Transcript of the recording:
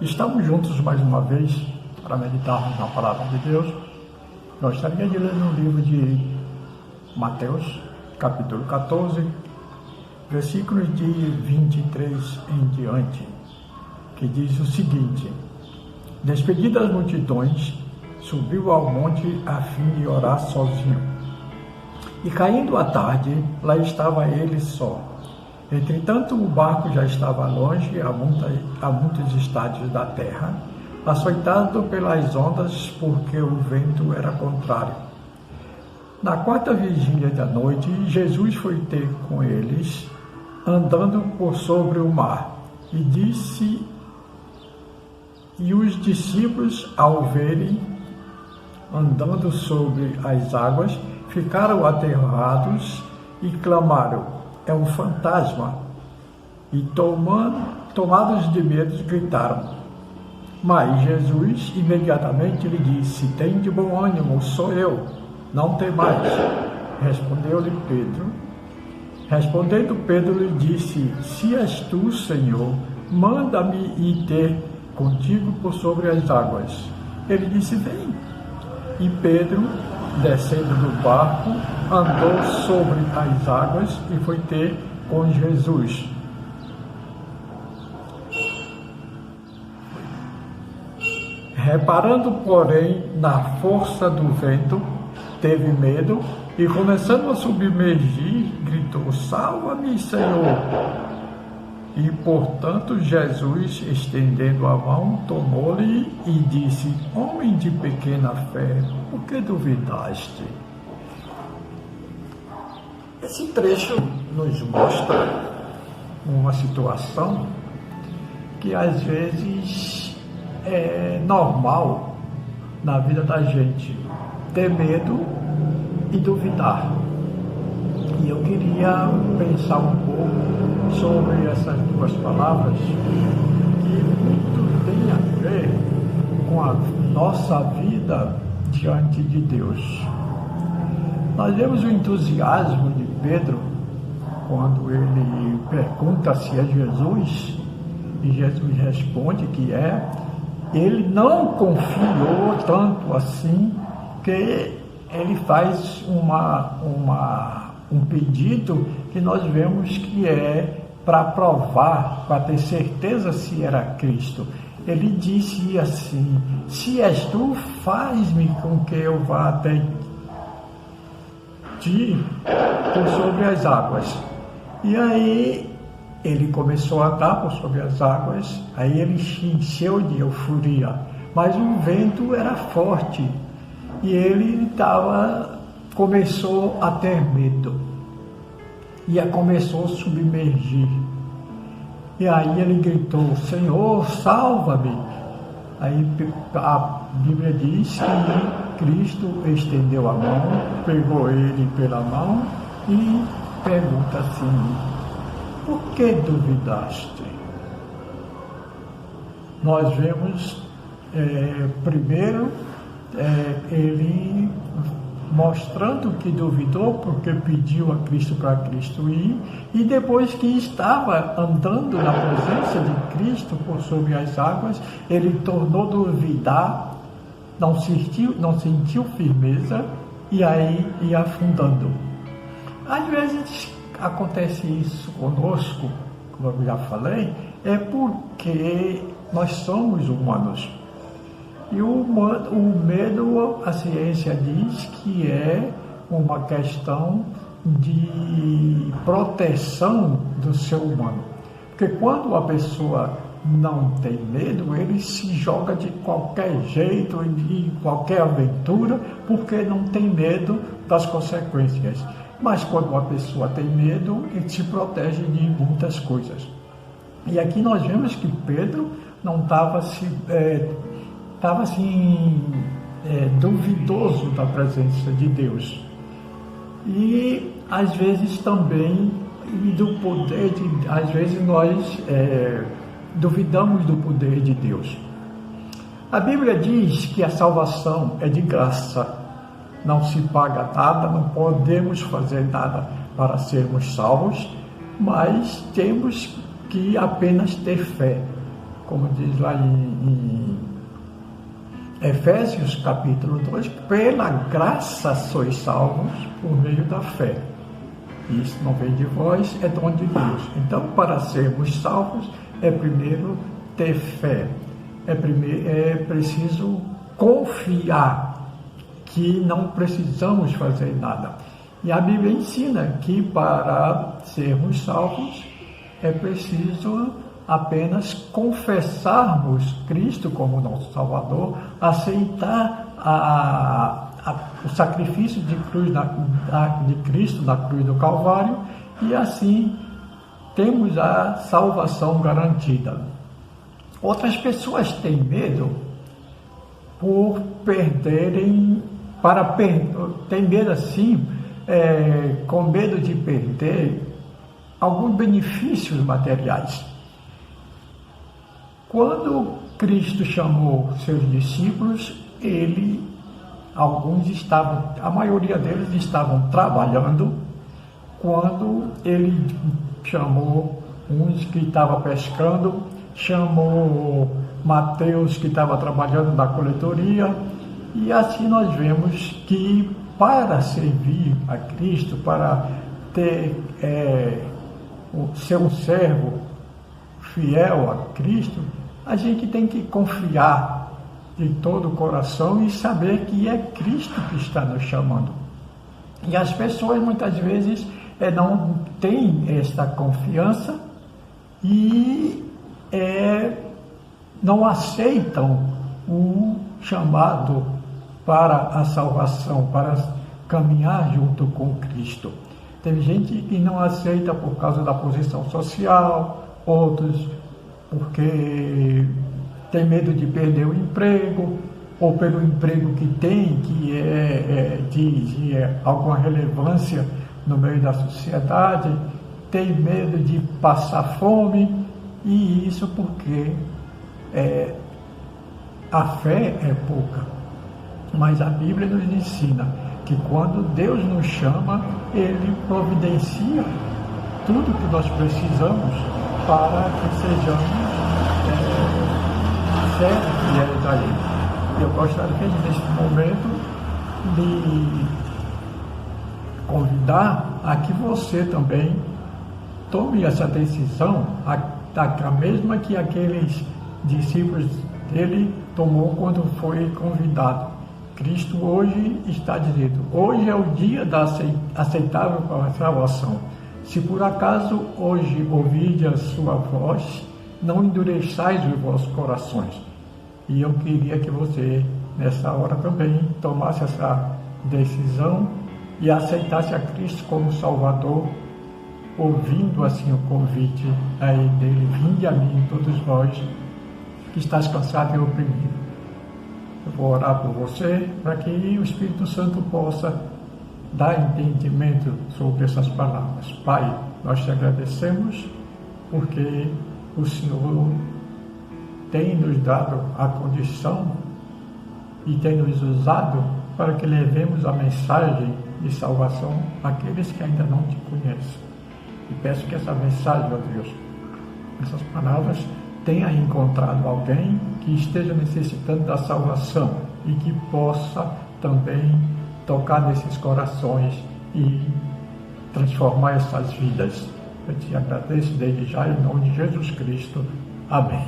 Estamos juntos mais uma vez para meditarmos na Palavra de Deus. Gostaria de ler no livro de Mateus, capítulo 14, versículos de 23 em diante, que diz o seguinte: Despedidas as multidões, subiu ao monte a fim de orar sozinho. E caindo a tarde, lá estava ele só. Entretanto, o barco já estava longe, a muitos estádios da terra, açoitado pelas ondas, porque o vento era contrário. Na quarta vigília da noite, Jesus foi ter com eles, andando por sobre o mar, e disse, e os discípulos, ao verem andando sobre as águas, ficaram aterrados e clamaram: é um fantasma! E tomados de medo, gritaram. Mas Jesus imediatamente lhe disse: tem de bom ânimo, sou eu, não temais. Respondendo Pedro lhe disse: se és tu, Senhor, manda-me ir ter contigo por sobre as águas. Ele disse: vem. E Pedro, descendo do barco, andou sobre as águas e foi ter com Jesus. Reparando, porém, na força do vento, teve medo e, começando a submergir, gritou: salva-me, Senhor! E, portanto, Jesus, estendendo a mão, tomou-lhe e disse: homem de pequena fé, por que duvidaste? Esse trecho nos mostra uma situação que às vezes é normal na vida da gente, ter medo e duvidar. E eu queria pensar um pouco sobre essas duas palavras, que muito tem a ver com a nossa vida diante de Deus. Nós vemos o entusiasmo de Pedro quando ele pergunta se é Jesus, e Jesus responde que é. Ele não confiou tanto assim, que ele faz um pedido que nós vemos que é para provar, para ter certeza se era Cristo. Ele disse assim: se és tu, faz-me com que eu vá até ti por sobre as águas. E aí ele começou a andar por sobre as águas, aí ele se encheu de euforia, mas o vento era forte e ele começou a ter medo e começou a submergir. E aí ele gritou: Senhor, salva-me! Aí a Bíblia diz que Cristo estendeu a mão, pegou ele pela mão e pergunta assim: por que duvidaste? Nós vemos primeiro ele mostrando que duvidou porque pediu a Cristo para Cristo ir, e depois que estava andando na presença de Cristo por sobre as águas, ele tornou duvidar, não sentiu firmeza, e aí ia afundando. Às vezes acontece isso conosco, como eu já falei, é porque nós somos humanos. E o medo, a ciência diz que é uma questão de proteção do ser humano. Porque quando a pessoa não tem medo, ele se joga de qualquer jeito, de qualquer aventura, porque não tem medo das consequências. Mas quando a pessoa tem medo, ele se protege de muitas coisas. E aqui nós vemos que Pedro não estava duvidoso da presença de Deus. E às vezes também às vezes nós duvidamos do poder de Deus. A Bíblia diz que a salvação é de graça, não se paga nada, não podemos fazer nada para sermos salvos, mas temos que apenas ter fé. como diz lá em Efésios capítulo 2, pela graça sois salvos por meio da fé. Isso não vem de vós, é dom de Deus. Então, para sermos salvos, é primeiro ter fé. É preciso confiar que não precisamos fazer nada. E a Bíblia ensina que para sermos salvos é preciso apenas confessarmos Cristo como nosso Salvador, aceitar o sacrifício de Cristo na cruz do Calvário, e assim temos a salvação garantida. Outras pessoas têm medo por perderem, tem medo assim, com medo de perder alguns benefícios materiais. Quando Cristo chamou seus discípulos, a maioria deles estavam trabalhando. Quando ele chamou uns que estavam pescando, chamou Mateus, que estava trabalhando na coletoria, e assim nós vemos que para servir a Cristo, para ser um servo fiel a Cristo, a gente tem que confiar de todo o coração e saber que é Cristo que está nos chamando. E as pessoas muitas vezes não têm esta confiança e não aceitam o chamado para a salvação, para caminhar junto com Cristo. Tem gente que não aceita por causa da posição social, outros porque tem medo de perder o emprego, ou pelo emprego que tem, que de alguma relevância no meio da sociedade, tem medo de passar fome, e isso porque a fé é pouca. Mas a Bíblia nos ensina que quando Deus nos chama, Ele providencia tudo que nós precisamos para que sejamos fiéis a Ele. Eu gostaria de, neste momento, de convidar a que você também tome essa decisão, a mesma que aqueles discípulos dele tomou quando foi convidado. Cristo hoje está dizendo: hoje é o dia da aceitável para a salvação. Se por acaso hoje ouvirdes a sua voz, não endureçais os vossos corações. E eu queria que você, nessa hora também, tomasse essa decisão e aceitasse a Cristo como Salvador, ouvindo assim o convite aí dele: vinde a mim, todos vós que estáis cansados e oprimidos. Eu vou orar por você para que o Espírito Santo possa dar entendimento sobre essas palavras. Pai, nós te agradecemos porque o Senhor tem nos dado a condição e tem nos usado para que levemos a mensagem de salvação àqueles que ainda não te conhecem. E peço que essa mensagem, ó Deus, essas palavras, tenha encontrado alguém que esteja necessitando da salvação e que possa também tocar nesses corações e transformar essas vidas. Eu te agradeço desde já, em nome de Jesus Cristo. Amém.